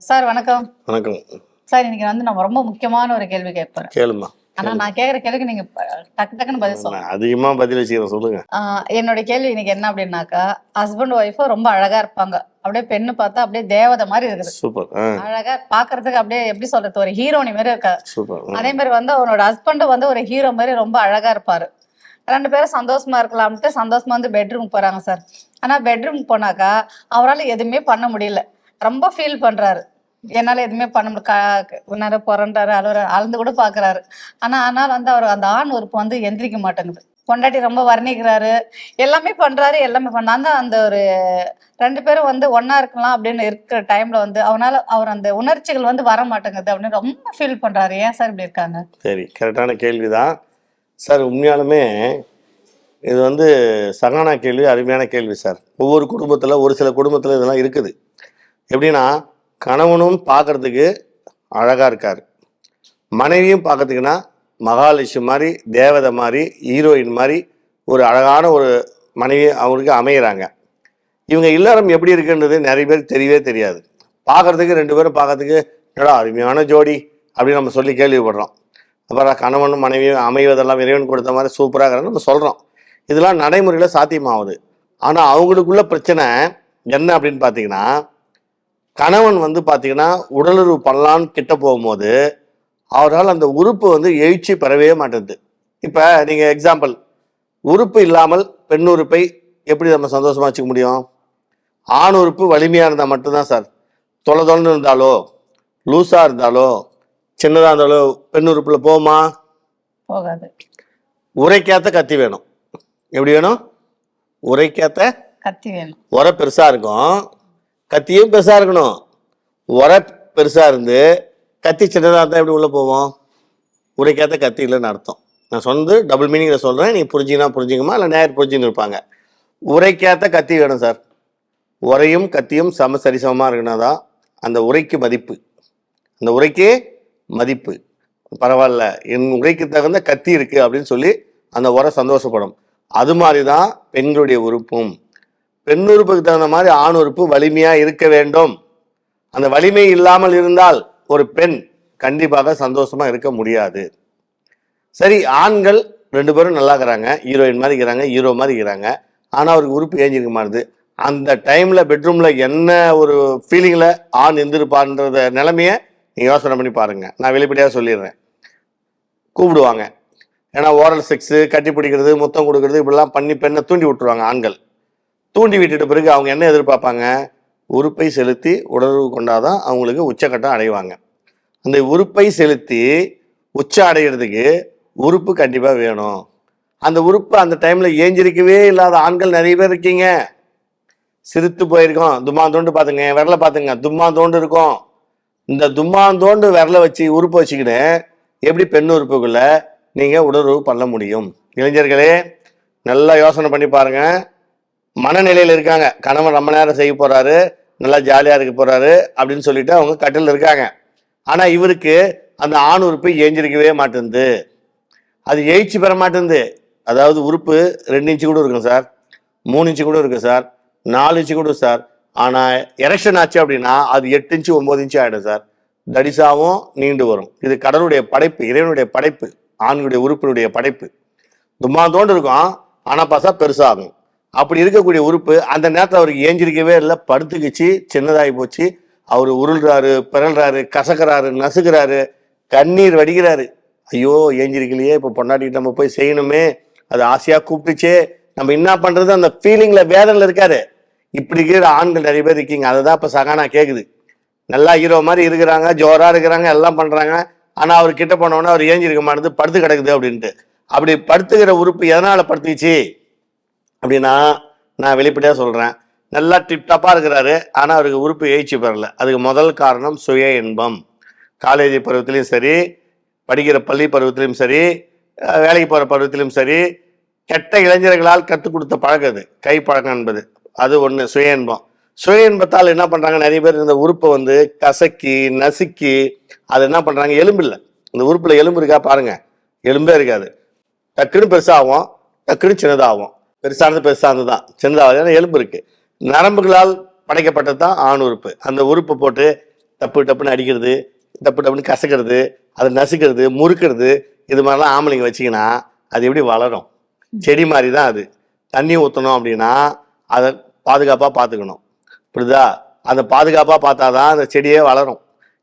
Sir வணக்கம். வணக்கம் sir, இன்னைக்கு நம்ம ரொம்ப முக்கியமான ஒரு கேள்வி கேட்பேன். கேளுமா. ஆனா நான் கேக்குற கேள்விக்கு நீங்க டக்குன்னு பதில் சொல்லுங்க. அதிகமா பதில் வச்சுக்கிறேன், சொல்லுங்க. என்னோட கேள்வி இன்னைக்கு என்ன அப்படின்னாக்கா, ஹஸ்பண்ட் ஒய்ஃபும் ரொம்ப அழகா இருப்பாங்க. அப்படியே பெண்ணு பார்த்தா அப்படியே தேவதை மாதிரி இருக்குது. சூப்பர். அழகா பாக்குறதுக்கு அப்படியே எப்படி சொல்றது, ஒரு ஹீரோனி மாதிரி இருக்கா. சூப்பர். அதே மாதிரி அவனோட ஹஸ்பண்ட் ஒரு ஹீரோ மாதிரி ரொம்ப அழகா இருப்பாரு. 2 பேரும் சந்தோஷமா இருக்கலாம்ட்டு சந்தோஷமா பெட்ரூம் போறாங்க சார். ஆனா பெட்ரூம் போனாக்கா அவரால் எதுவுமே பண்ண முடியல. ரொம்ப ஃபீல் பண்றாரு. என்னால எதுவுமே பண்ண முடியல, புரண்டாரு, அழுந்து கூட பாக்குறாரு. ஆனால் அவர் அந்த ஆண் உறுப்பு எந்திரிக்க மாட்டேங்குது. பொண்டாட்டி ரொம்ப வர்ணிக்கிறாரு, எல்லாமே பண்றாரு, எல்லாமே பண்ண அந்த ஒரு 2 பேரும் ஒன்னா இருக்கலாம் அப்படின்னு இருக்கிற டைம்ல அவர் அந்த உணர்ச்சிகள் வர மாட்டேங்குது அப்படின்னு ரொம்ப ஃபீல் பண்றாரு. ஏன் சார் இப்படி இருக்காங்க? சரி, கரெக்டான கேள்விதான் சார். உண்மையாலுமே இது சகானா கேள்வி, அருமையான கேள்வி சார். ஒவ்வொரு குடும்பத்தில், ஒரு சில குடும்பத்தில் இதெல்லாம் இருக்குது. எப்படின்னா, கணவனும் பார்க்கறதுக்கு அழகாக இருக்கார், மனைவியும் பார்க்கறதுக்குன்னா மகாலட்சுமி மாதிரி, தேவதை மாதிரி, ஹீரோயின் மாதிரி ஒரு அழகான ஒரு மனைவி அவங்களுக்கு அமைகிறாங்க. இவங்க இல்லறம் எப்படி இருக்குன்றது நிறைய பேர் தெரியவே தெரியாது. பார்க்கறதுக்கு 2 பேரும் பார்க்கறதுக்கு என்னடா அருமையான ஜோடி அப்படின்னு நம்ம சொல்லி கேள்விப்படுறோம். அப்புறம் கணவனும் மனைவியும் அமைவதெல்லாம் இறைவன் கொடுத்த மாதிரி சூப்பராக நம்ம சொல்கிறோம். இதெல்லாம் நடைமுறையில் சாத்தியமாகுது. ஆனால் அவங்களுக்குள்ள பிரச்சனை என்ன அப்படின்னு பார்த்தீங்கன்னா, கணவன் பார்த்தீங்கன்னா உடலுறவு பண்ணலான்னு கிட்ட போகும்போது அவரால் அந்த உறுப்பு எழுச்சி பெறவே மாட்டேங்குது. இப்போ நீங்கள் எக்ஸாம்பிள், உறுப்பு இல்லாமல் பெண் உறுப்பை எப்படி நம்ம சந்தோஷமாக வச்சுக்க முடியும்? ஆண் உறுப்பு வலிமையாக இருந்தால் மட்டும்தான் சார். தொலைன்னு இருந்தாலோ, லூஸாக இருந்தாலோ, சின்னதாக இருந்தாலோ பெண் உறுப்பில் போகுமா? போகாது. உரைக்காத்த கத்தி வேணும். எப்படி வேணும்? உரைக்காத்த கத்தி வேணும். உரை பெருசாக இருக்கும், கத்தியும் பெருசாக இருக்கணும். உரை பெருசாக இருந்து கத்தி சின்னதாக இருந்தால் எப்படி உள்ளே போவோம்? உரைக்காத்த கத்தி இல்லைன்னு அர்த்தம். நான் சொன்னது டபுள் மீனிங்கில் சொல்கிறேன், நீங்கள் புரிஞ்சிங்கன்னா புரிஞ்சுக்குமா, இல்லை நேர் புரிஞ்சுன்னு இருப்பாங்க. உரைக்காத்த கத்தி வேணும் சார். உரையும் கத்தியும் சரிசமமாக இருக்குன்னா தான் அந்த உரைக்கு மதிப்பு. அந்த உரைக்கே மதிப்பு. பரவாயில்ல, என் உரைக்கு தகுந்த கத்தி இருக்குது அப்படின்னு சொல்லி அந்த உரை சந்தோஷப்படும். அது மாதிரி தான் பெண்களுடைய உறுப்பும். பெண் உறுப்புக்கு தகுந்த மாதிரி ஆண் உறுப்பு வலிமையாக இருக்க வேண்டும். அந்த வலிமை இல்லாமல் இருந்தால் ஒரு பெண் கண்டிப்பாக சந்தோஷமாக இருக்க முடியாது. சரி, ஆண்கள் 2 பேரும் நல்லா இருக்கிறாங்க, ஹீரோயின் மாதிரி இருக்கிறாங்க, ஹீரோ மாதிரி இருக்கிறாங்க. ஆனால் அவருக்கு உறுப்பு ஏஞ்சிருக்க மாட்டுது. அந்த டைமில் பெட்ரூமில் என்ன ஒரு ஃபீலிங்கில் ஆண் இருந்திருப்பார்ன்றத நிலைமையை நீங்கள் யோசனை பண்ணி பாருங்கள். நான் வெளிப்படையாக சொல்லிடுறேன். கூப்பிடுவாங்க, ஏன்னா ஓரல் செக்ஸு, கட்டி பிடிக்கிறது, முத்தம் கொடுக்கறது, இப்படிலாம் பண்ணி பெண்ணை தூண்டி விட்டுருவாங்க ஆண்கள். தூண்டி விட்டுட்ட பிறகு அவங்க என்ன எதிர்பார்ப்பாங்க? உறுப்பை செலுத்தி உணர்வு கொண்டாதான் அவங்களுக்கு உச்சக்கட்டம் அடைவாங்க. அந்த உறுப்பை செலுத்தி உச்ச அடைகிறதுக்கு உறுப்பு கண்டிப்பாக வேணும். அந்த உறுப்பு அந்த டைமில் ஏஞ்சிருக்கவே இல்லாத ஆண்கள் நிறைய பேர் இருக்கீங்க. சிரித்து போயிருக்கோம். தும்மாந்தோண்டு பார்த்துங்க, விரலை பார்த்துங்க, தும்மாந்தோண்டு இருக்கும். இந்த தும்மாந்தோண்டு விரலை வச்சு உறுப்பு வச்சுக்கிட்டு எப்படி பெண் உறுப்புக்குள்ள நீங்கள் உடலுறவு பண்ண முடியும்? இளைஞர்களே, நல்லா யோசனை பண்ணி பாருங்க. மனநிலையில் இருக்காங்க, கணவன் ரொம்ப நேரம் செய்ய போறாரு, நல்லா ஜாலியாக இருக்க போறாரு அப்படின்னு சொல்லிட்டு அவங்க கட்டில் இருக்காங்க. ஆனால் இவருக்கு அந்த ஆண் உறுப்பு ஏஞ்சிருக்கவே மாட்டேங்குது, அது எழுச்சி பெற மாட்டேங்குது. அதாவது உறுப்பு 2 இன்ச்சு கூட இருக்கும் சார், 3 இன்ச்சு கூட இருக்கு சார், 4 இன்ச்சு கூட சார். ஆனால் எரெக்ஷன் ஆச்சு அப்படின்னா அது 8 இன்ச்சு 9 இன்ச்சு ஆகிடும் சார். தடிசாவும் நீண்டு வரும். இது கடவுளுடைய படைப்பு, இறைவனுடைய படைப்பு, ஆண்களுடைய உறுப்பினுடைய படைப்பு. தும்மாந்தோண்டு இருக்கும், ஆனால் பார்த்தா பெருசாகும். அப்படி இருக்கக்கூடிய உறுப்பு அந்த நேரத்தில் அவருக்கு ஏஞ்சிருக்கவே இல்லை, படுத்துக்கிச்சு, சின்னதாகி போச்சு. அவர் உருள்றாரு, பிறல்றாரு, கசக்கிறாரு, நசுக்கிறாரு, கண்ணீர் வடிக்கிறாரு. ஐயோ ஏஞ்சிருக்கலையே, இப்போ பொண்டாட்டிட்டு நம்ம போய் செய்யணுமே, அது ஆசையாக கூப்பிட்டுச்சே, நம்ம என்ன பண்ணுறது, அந்த ஃபீலிங்கில் வேதனையில் இருக்காரு. இப்படி இருக்கிற ஆண்கள் நிறைய பேர் இருக்கீங்க. அதை தான் இப்போ சகானா கேட்குது. நல்லா ஹீரோ மாதிரி இருக்கிறாங்க, ஜோராக இருக்கிறாங்க, எல்லாம் பண்ணுறாங்க. ஆனால் அவர் கிட்ட போனோன்னா அவர் ஏஞ்சிருக்க மாட்டேது, படுத்து கிடக்குது அப்படின்ட்டு. அப்படி படுத்துக்கிற உறுப்பு எதனால் படுத்துச்சு அப்படின்னா, நான் வெளிப்படையாக சொல்கிறேன், நல்லா டிப்டாப்பாக இருக்கிறாரு, ஆனால் அவருக்கு உறுப்பு எழுச்சி பெறல. அதுக்கு முதல் காரணம் சுய இன்பம். காலேஜ் பருவத்திலையும் சரி, படிக்கிற பள்ளி பருவத்திலையும் சரி, வேலைக்கு போகிற பருவத்திலையும் சரி, கெட்ட இளைஞர்களால் கற்றுக் கொடுத்த பழக்கம் அது, கை பழக்கம் என்பது. அது ஒன்று, சுய இன்பம். சுய இன்பத்தால் என்ன பண்ணுறாங்க, நிறைய பேர் இந்த உறுப்பை கசக்கி நசுக்கி அது என்ன பண்ணுறாங்க, எலும்பு இல்லை, இந்த உறுப்பில் எலும்பு இருக்கா பாருங்க, எலும்பே இருக்காது. டக்குன்னு பெருசாகும், டக்குன்னு சின்னதாகும். பெருசானது தான், சின்னதாக ஏன்னா எலும்பு இருக்கு. நரம்புகளால் படைக்கப்பட்டது தான் ஆண் உறுப்பு. அந்த உறுப்பை போட்டு டப்பு டப்புன்னு அடிக்கிறது, டப்பு டப்புன்னு கசக்கிறது, அதை நசுக்கிறது, முறுக்கிறது, இது மாதிரிலாம் ஆம்பளைங்க வச்சிங்கன்னா அது எப்படி வளரும்? செடி மாதிரி தான் அது. தண்ணி ஊற்றணும் அப்படின்னா அதை பாதுகாப்பாக பார்த்துக்கணும், புரியுதா? அதை பாதுகாப்பாக பார்த்தா தான் அந்த செடியே வளரும்.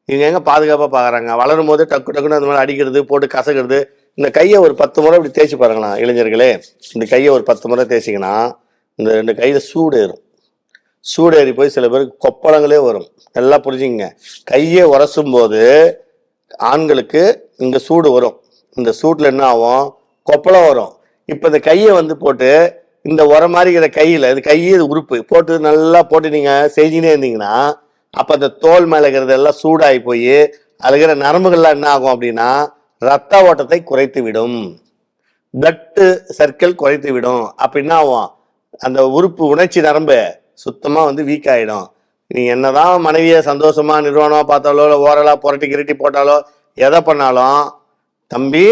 இவங்க எங்கே பாதுகாப்பாக பார்க்குறாங்க? வளரும் போது டக்கு டக்குன்னு அந்த மாதிரி அடிக்கிறது, போட்டு கசக்கிறது. இந்த கையை ஒரு 10 முறை இப்படி தேய்ச்சி பாருங்களா இளைஞர்களே. இந்த கையை ஒரு 10 முறை தேய்ச்சிங்கன்னா இந்த 2 கையில் சூடேறும். சூடேறி போய் சில பேருக்கு கொப்பளங்களே வரும். நல்லா புரிஞ்சுங்க. கையை உரசும் போது ஆண்களுக்கு இங்கே சூடு வரும். இந்த சூட்டில் என்ன ஆகும்? கொப்பளம் வரும். இப்போ இந்த கையை வந்து போட்டு இந்த உரம் மாதிரி இருக்கிற கையில், இது கையை இது உறுப்பு போட்டு நல்லா போட்டு நீங்கள் செஞ்சுனே இருந்தீங்கன்னா அப்போ அந்த தோல் மேலே இருக்கிறது எல்லாம் சூடாகி போய் அதில் இருக்கிற நரம்புகள்லாம் என்ன ஆகும் அப்படின்னா ரத்த ஓட்டத்தை குறைத்து விடும், பிளட் சர்க்கிள் குறைத்து விடும். அப்போ என்ன ஆகும்? அந்த உறுப்பு உணர்ச்சி நரம்பு சுத்தமாக வந்து வீக் ஆகிடும். நீ என்னதான் மனைவியை சந்தோஷமா நிறுவனமா பார்த்தாலோ இல்லை ஓரலா புரட்டி கிரட்டி போட்டாலோ எதை பண்ணாலும் தம்பி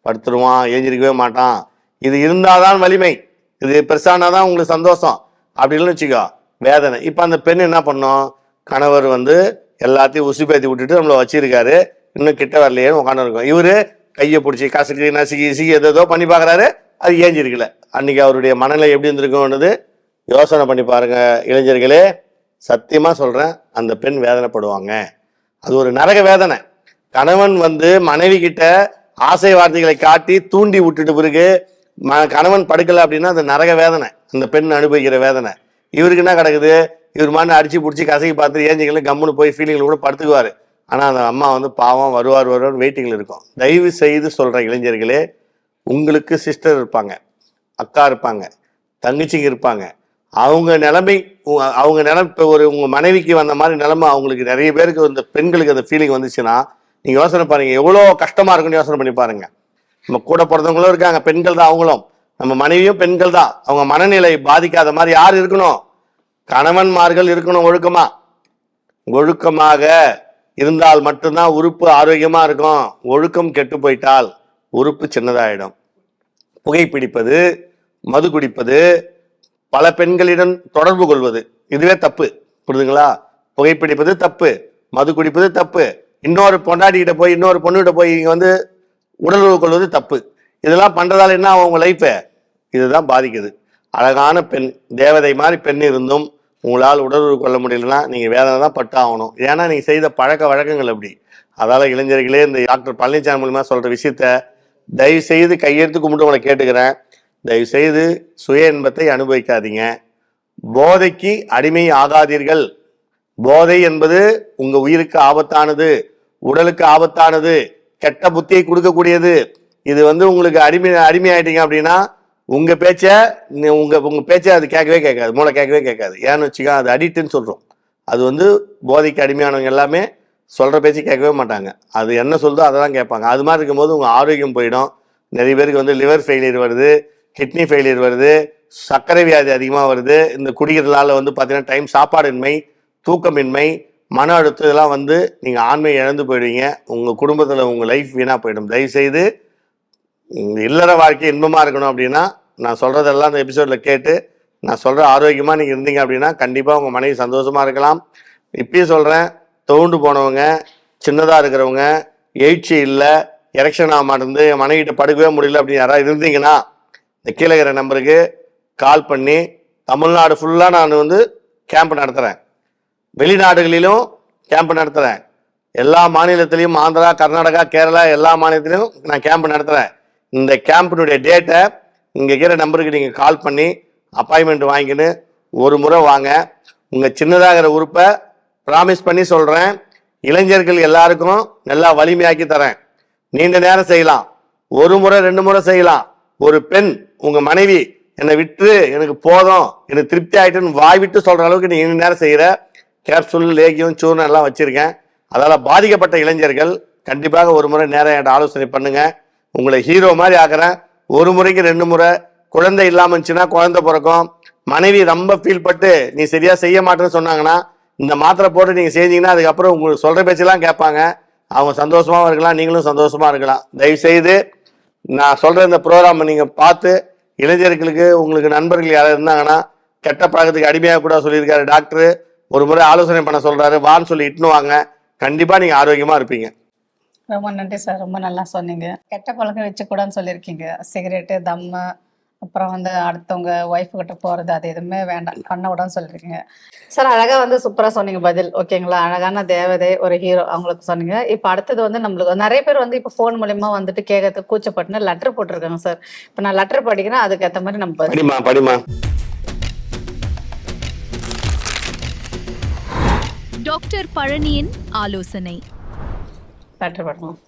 படுத்துருவான், ஏஞ்சிருக்கவே மாட்டான். இது இருந்தாதான் வலிமை, இது பெருசானாதான் உங்களுக்கு சந்தோஷம் அப்படின்னு வச்சுக்கோ வேதனை. இப்போ அந்த பெண் என்ன பண்ணும்? கணவர் வந்து எல்லாத்தையும் உசுப்பேத்தி விட்டுட்டு நம்மளை வச்சிருக்காரு, இன்னும் கிட்ட வரலையேன்னு உட்காந்து இருக்கும். இவரு கையை பிடிச்சி கசக்கி நசுக்கி இசுக்கி எதோ பண்ணி பார்க்குறாரு, அது ஏஞ்சிருக்கல. அன்னைக்கு அவருடைய மனநிலை எப்படி இருந்திருக்கும்ன்றது யோசனை பண்ணி பாருங்க இளைஞர்களே. சத்தியமா சொல்றேன், அந்த பெண் வேதனைப்படுவாங்க. அது ஒரு நரக வேதனை. கணவன் வந்து மனைவி கிட்ட ஆசை வார்த்தைகளை காட்டி தூண்டி விட்டுட்டு பிறகு கணவன் படுக்கல அப்படின்னா அது நரக வேதனை, அந்த பெண் அனுபவிக்கிற வேதனை. இவருக்கு என்ன கிடக்குது? இவர் மாதிரி அடிச்சு பிடிச்சி கசக்கி பார்த்து ஏஞ்சிக்கல கம்முன்னு போய் ஃபீலிங்கில் கூட படுத்துக்குவாரு. ஆனால் அந்த அம்மா வந்து பாவம் வருவார் வெயிட்டிங்கில் இருக்கும். தயவு செய்து சொல்கிறேன் இளைஞர்களே, உங்களுக்கு சிஸ்டர் இருப்பாங்க, அக்கா இருப்பாங்க, தங்கச்சிங்க இருப்பாங்க. அவங்க நிலைமை இப்போ ஒரு உங்கள் மனைவிக்கு வந்த மாதிரி நிலைமை அவங்களுக்கு நிறைய பேருக்கு இந்த பெண்களுக்கு அந்த ஃபீலிங் வந்துச்சுன்னா நீங்கள் யோசனை பாருங்கள் எவ்வளோ கஷ்டமாக இருக்குன்னு யோசனை பண்ணி பாருங்க. நம்ம கூட பிறந்தவங்களும் இருக்காங்க, பெண்கள் தான் அவங்களும், நம்ம மனைவியும் பெண்கள் தான். அவங்க மனநிலை பாதிக்காத மாதிரி யார் இருக்கணும்? கணவன்மார்கள் இருக்கணும். ஒழுக்கமாக இருந்தால் மட்டும்தான் உறுப்பு ஆரோக்கியமா இருக்கும். ஒழுக்கம் கெட்டு போயிட்டால் உறுப்பு சின்னதாயிடும். புகைப்பிடிப்பது, மது குடிப்பது, பல பெண்களிடம் தொடர்பு கொள்வது, இதுவே தப்பு, புரியுதுங்களா? புகைப்பிடிப்பது தப்பு, மது குடிப்பது தப்பு, இன்னொரு பொண்டாட்டிகிட்ட போய் இன்னொரு பொண்ணுகிட்ட போய் இங்க வந்து உடலுறவு கொள்வது தப்பு. இதெல்லாம் பண்றதால என்ன ஆகும்? உங்க லைஃபை இதுதான் பாதிக்குது. அழகான பெண், தேவதை மாதிரி பெண் இருந்தும் உங்களால் உடலுறவு கொள்ள முடியலன்னா நீங்க வேதனை தான் பட்டு ஆகணும். ஏன்னா நீங்க செய்த பழக்க வழக்கங்கள் அப்படி. அதால இளைஞர்களே, இந்த டாக்டர் பழனிசாமி மூலமா சொல்ற விஷயத்த தயவு செய்து கையெழுத்து கும்பிட்டு உங்களை கேட்டுக்கிறேன். தயவு செய்து சுய இன்பத்தை அனுபவிக்காதீங்க. போதைக்கு அடிமை ஆகாதீர்கள். போதை என்பது உங்க உயிருக்கு ஆபத்தானது, உடலுக்கு ஆபத்தானது, கெட்ட புத்தியை கொடுக்கக்கூடியது. இது வந்து உங்களுக்கு அடிமையாயிட்டீங்க அப்படின்னா உங்க பேச்சை அது கேட்கவே கேட்காது, மூளை கேட்கவே கேட்காது. ஏன்னு வச்சுக்கா, அது அடிக்ட்னு சொல்றோம். அது வந்து போதைக்கு அடிமையானவங்க எல்லாமே சொல்ற பேச்சு கேட்கவே மாட்டாங்க, அது என்ன சொல்றதோ அதை தான் கேட்பாங்க. அது மாதிரி இருக்கும்போது உங்க ஆரோக்கியம் போயிடும். நிறைய பேருக்கு வந்து லிவர் ஃபெயிலியர் வருது, கிட்னி ஃபெயிலியர் வருது, சர்க்கரை வியாதி அதிகமாக வருது. இந்த குடிக்கிறதுனால வந்து பார்த்தீங்கன்னா டைம் சாப்பாடின்மை, தூக்கமின்மை, மன அழுத்தம் இதெல்லாம் வந்து நீங்கள் ஆண்மை இழந்து போயிடுவீங்க. உங்கள் குடும்பத்தில் உங்கள் லைஃப் வீணாக போயிடும். தயவுசெய்து இல்லற வாழ்க்கை இன்பமாக இருக்கணும் அப்படின்னா நான் சொல்கிறதெல்லாம் அந்த எபிசோடில் கேட்டு நான் சொல்கிற ஆரோக்கியமாக நீங்கள் இருந்தீங்க அப்படின்னா கண்டிப்பாக உங்கள் மனைவி சந்தோஷமாக இருக்கலாம். இப்பயும் சொல்கிறேன், தோண்டு போனவங்க, சின்னதாக இருக்கிறவங்க, எழுச்சி இல்லை, எரெக்ஷன் ஆக மாட்டேருந்து, என் மனைவிட்ட படுக்கவே முடியல அப்படின்னு யாராவது இருந்தீங்கன்னா இந்த கீழே இருக்கிற நம்பருக்கு கால் பண்ணி, தமிழ்நாடு ஃபுல்லாக நான் வந்து கேம்ப் நடத்துகிறேன், வெளிநாடுகளிலும் கேம்ப் நடத்துகிறேன், எல்லா மாநிலத்திலையும் ஆந்திரா, கர்நாடகா, கேரளா எல்லா மாநிலத்திலையும் நான் கேம்ப் நடத்துகிறேன். இந்த கேம்பினுடைய டேட்டை இங்கே இருக்கிற நம்பருக்கு நீங்கள் கால் பண்ணி அப்பாயின்மெண்ட் வாங்கிக்கின்னு ஒரு முறை வாங்க. உங்கள் சின்னதாகிற உறுப்பை ப்ராமிஸ் பண்ணி சொல்கிறேன், இளைஞர்கள் எல்லாருக்கும் நல்லா வலிமையாக்கி தரேன். நீண்ட நேரம் செய்யலாம், ஒரு முறை 2 முறை செய்யலாம். ஒரு பெண், உங்கள் மனைவி என்னை விட்டு எனக்கு போதும், எனக்கு திருப்தி ஆகிட்டுன்னு வாய் விட்டு சொல்கிற அளவுக்கு நீ நேரம் செய்கிற கேப்சூல், லேகியம், சூர்ணம் எல்லாம் வச்சுருக்கேன். அதால் பாதிக்கப்பட்ட இளைஞர்கள் கண்டிப்பாக ஒரு முறை நேரம் என்கிட்ட ஆலோசனை பண்ணுங்கள். உங்களை ஹீரோ மாதிரி ஆக்குறேன். ஒரு முறைக்கு 2 முறை. குழந்தை இல்லாமல் இருந்துச்சுன்னா குழந்தை பிறக்கும். மனைவி ரொம்ப ஃபீல் பட்டு நீ சரியாக செய்ய மாட்டேன்னு சொன்னாங்கன்னா இந்த மாத்திரை போட்டு நீங்கள் செஞ்சீங்கன்னா அதுக்கப்புறம் உங்களுக்கு சொல்கிற பேச்செல்லாம் கேட்பாங்க. அவங்க சந்தோஷமாகவும் இருக்கலாம், நீங்களும் சந்தோஷமாக இருக்கலாம். தயவுசெய்து நான் சொல்கிற இந்த ப்ரோக்ராமை நீங்கள் பார்த்து இளைஞர்களுக்கு உங்களுக்கு நண்பர்கள் யாராவது இருந்தாங்கன்னா கெட்ட பழக்கத்துக்கு அடிமையாக கூட சொல்லியிருக்காரு டாக்டர். ஒரு முறை ஆலோசனை பண்ண சொல்றாரு, வான்னு சொல்லி இட்டுன்னு வாங்க. கண்டிப்பா நீங்க ஆரோக்கியமா இருப்பீங்க. ரொம்ப நன்றி சார், ரொம்ப நல்லா சொன்னீங்க. கெட்ட பழக்கம் வச்சுக்கூடாதுன்னு சொல்லியிருக்கீங்க. சிகரெட்டு, தம்மு, அப்புறம் வந்து அடுத்தவங்க ஒய்ஃபு கிட்ட போகிறது, அது எதுவுமே வேண்டாம், பண்ண விடான்னு சொல்லியிருக்கீங்க சார். அழகாக வந்து சூப்பராக சொன்னீங்க பதில். ஓகேங்களா, அழகான தேவதை ஒரு ஹீரோ அவங்களுக்கு சொன்னீங்க. இப்போ அடுத்தது வந்து நம்மளுக்கு நிறைய பேர் வந்து இப்போ ஃபோன் மூலிமா வந்துட்டு கேட்கறதுக்கு கூச்சப்பட்டுன்னு லெட்டர் போட்டிருக்காங்க சார். இப்போ நான் லெட்டர் படிக்கிறேன், அதுக்கு ஏற்ற மாதிரி நம்ம படிமா படிமா. டாக்டர் பழனியின் ஆலோசனை. லெட்டர் படிக்கலாம்.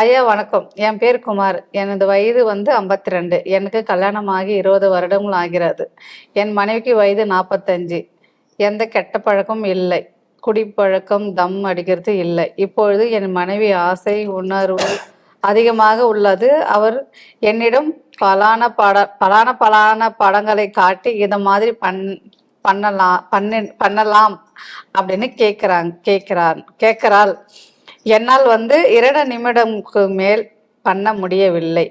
ஐயா வணக்கம், என் பேர் குமார். எனது வயது வந்து 52. எனக்கு கல்யாணமாகி 20 வருடங்கள் ஆகிறது. என் மனைவிக்கு வயது 45. எந்த கெட்ட பழக்கமும் இல்லை. குடிப்பழக்கம், தம் அடிக்கிறது இல்லை. இப்பொழுது என் மனைவி ஆசை உணர்வு அதிகமாக உள்ளது. அவர் என்னிடம் பலான படங்களை காட்டி இதை மாதிரி பண்ணலாம் அப்படின்னு கேட்கிறாள். என்னால் வந்து 2 நிமிடம்க்கு மேல் பண்ண முடியவில்லை.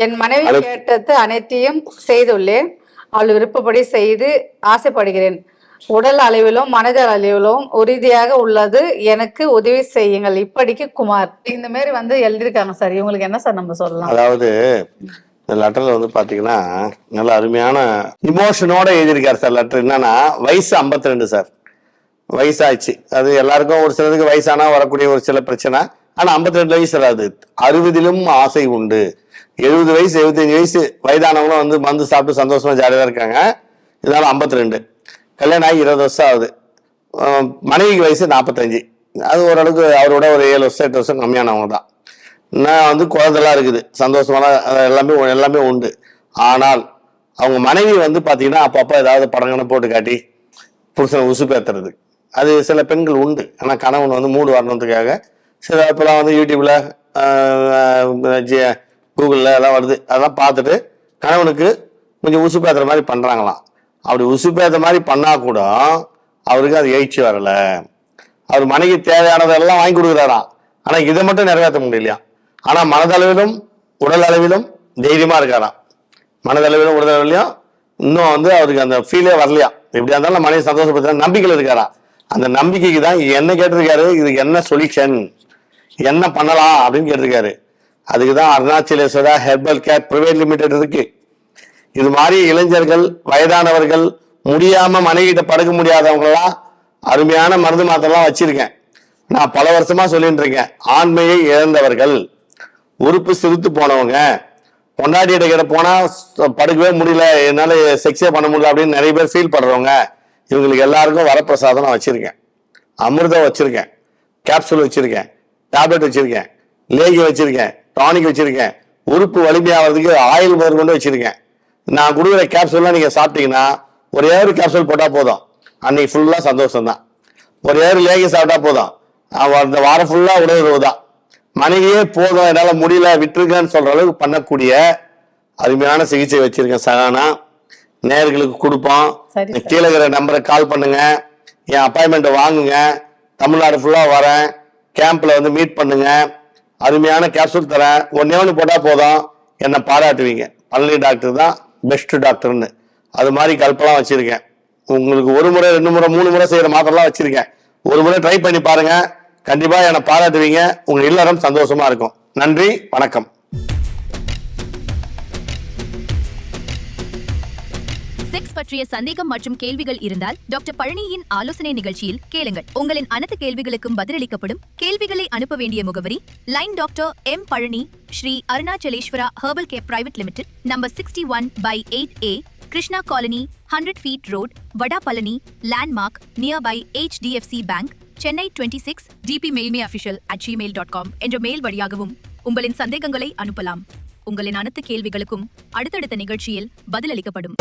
என் மனைவி கேட்டது அனைத்தையும் செய்துள்ளேன். அவள் விருப்பப்படி செய்து ஆசைப்படுகிறேன். உடல் அளவிலும் மனதள அளவிலும் உறுதியாக உள்ளது. எனக்கு உதவி செய்யுங்கள். இப்படிக்கு குமார். இந்த மாதிரி வந்து எழுதியிருக்காங்க சார். இவங்களுக்கு என்ன சார் நம்ம சொல்லலாம்? அதாவது இந்த லெட்டர்ல வந்து பாத்தீங்கன்னா நல்ல அருமையான இமோஷனோட எழுதியிருக்காரு சார். லெட்டர் என்னன்னா, வயசு 52 சார். வயசாச்சு. அது எல்லாருக்கும் ஒரு சிலருக்கு வயசானா வரக்கூடிய ஒரு சில பிரச்சனை. ஆனா 52 வயசு வராது. 60லும் ஆசை உண்டு. 70 வயசு 75 வயசு வயதானவங்களும் வந்து மருந்து சாப்பிட்டு சந்தோஷமா ஜாலியாக இருக்காங்க. இதனால 52. கல்யாணம் ஆகி 20 வருஷம் ஆகுது. மனைவிக்கு வயசு 45. அது ஓரளவுக்கு அவரோட ஒரு 7 வருஷம் 8 வருஷம் கம்மியானவங்க தான். நான் வந்து குழந்தைலாம் இருக்குது, சந்தோஷமான எல்லாமே உண்டு. ஆனால் அவங்க மனைவி வந்து பார்த்தீங்கன்னா அப்பப்போ ஏதாவது படங்களை போட்டு காட்டி புருஷனை உசுப்பேத்துறது, அது சில பெண்கள் உண்டு. ஆனால் கணவன் வந்து மூடு வரணுன்றதுக்காக சில இப்போலாம் வந்து யூடியூப்ல கூகுளில் எல்லாம் வருது, அதெல்லாம் பார்த்துட்டு கணவனுக்கு கொஞ்சம் உசுப்பேத்துற மாதிரி பண்ணுறாங்களாம். அப்படி உசுப்பேற்ற மாதிரி பண்ணால் கூட அவருக்கு அது எழுச்சி வரலை. அவர் மனைவி தேவையானதெல்லாம் வாங்கி கொடுக்குறாராம். ஆனால் இதை மட்டும் நிறைவேற்ற முடியலையா. ஆனால் மனதளவிலும் உடல் அளவிலும் தைரியமாக இருக்காராம். மனதளவிலும் உடல் அளவிலையும் இன்னும் வந்து அவருக்கு அந்த ஃபீலே வரலையா. எப்படியா இருந்தாலும் மனைவி சந்தோஷப்படுத்த நம்பிக்கையில் இருக்காரா. அந்த நம்பிக்கைக்கு தான் என்ன கேட்டிருக்காரு, இதுக்கு என்ன சொல்யூஷன், என்ன பண்ணலாம் அப்படின்னு கேட்டிருக்காரு. அதுக்கு தான் Arunachaleswara herbal care private limited இருக்கு. இது மாதிரி இளைஞர்கள், வயதானவர்கள், முடியாம மனைவிட்ட படுக்க முடியாதவங்கெல்லாம் அருமையான மருந்து மாத்திரலாம் வச்சிருக்கேன். நான் பல வருஷமா சொல்லிட்டு இருக்கேன். ஆண்மையை இழந்தவர்கள், உறுப்பு சிறுத்து போனவங்க, பொண்டாட்டி கிட்ட போனா படுக்கவே முடியல, என்னால செக்ஸே பண்ண முடியல அப்படின்னு நிறைய பேர் ஃபீல் பண்றவங்க, இவங்களுக்கு எல்லாருக்கும் வரப்பிரசாதம் நான் வச்சிருக்கேன். அமிர்தம் வச்சிருக்கேன், கேப்சூல் வச்சிருக்கேன், டேப்லெட் வச்சிருக்கேன், லேகி வச்சிருக்கேன், டானிக் வச்சிருக்கேன், உறுப்பு வலிமையாகிறதுக்கு ஆயில் முதல் கொண்டு வச்சிருக்கேன். நான் கொடுக்குற கேப்சூல்லாம் நீங்க சாப்பிட்டீங்கன்னா ஒரே ஒரு கேப்சூல் போட்டா போதும், அன்னைக்கு ஃபுல்லா சந்தோஷம் தான். ஒரே ஒரு லேகி சாப்பிட்டா போதும், அந்த வாரம் ஃபுல்லா உடல் தான். மனைவியே போதும், என்னால முடியல விட்டுருக்கேன்னு சொல்ற அளவுக்கு பண்ணக்கூடிய அருமையான சிகிச்சை வச்சிருக்கேன். சகானா நேயர்களுக்கு கொடுப்போம். கீழே இருக்கிற நம்பரை கால் பண்ணுங்க, என் அப்பாயின்மெண்ட் வாங்குங்க. தமிழ்நாடு ஃபுல்லா வரேன், கேம்ப்ல வந்து மீட் பண்ணுங்க. அருமையான கேப்சூல் தரேன், ஒன்னே போட்டா போதும், என்னை பாராட்டுவீங்க. பழனி டாக்டர் தான் பெஸ்ட் டாக்டர்னு. அது மாதிரி கல்பெல்லாம் வச்சிருக்கேன். உங்களுக்கு 1 முறை 2 முறை 3 முறை செய்யற மாத்திரலாம் வச்சிருக்கேன். ஒரு முறை ட்ரை பண்ணி பாருங்க, கண்டிப்பா என்னை பாராட்டுவீங்க. உங்க இல்லறம் சந்தோஷமா இருக்கும். நன்றி, வணக்கம். செக்ஸ் பற்றிய சந்தேகம் மற்றும் கேள்விகள் இருந்தால் டாக்டர் பழனியின் ஆலோசனை நிகழ்ச்சியில் கேளுங்கள். உங்களின் அனைத்து கேள்விகளுக்கும் பதிலளிக்கப்படும். கேள்விகளை அனுப்ப வேண்டிய முகவரி line doctor M Palani, Sri Arunachaleswara herbal care private limited, number 61/8A, Krishna colony, 100 feet road, Vada Palani, landmark nearby HDFC bank, Chennai 26. dpmailmeofficial@gmail.com என்ற மெயில் வழியாகவும் உங்களின் சந்தேகங்களை அனுப்பலாம். உங்களின் அனைத்து கேள்விகளுக்கும் அடுத்தடுத்த நிகழ்ச்சியில் பதிலளிக்கப்படும்.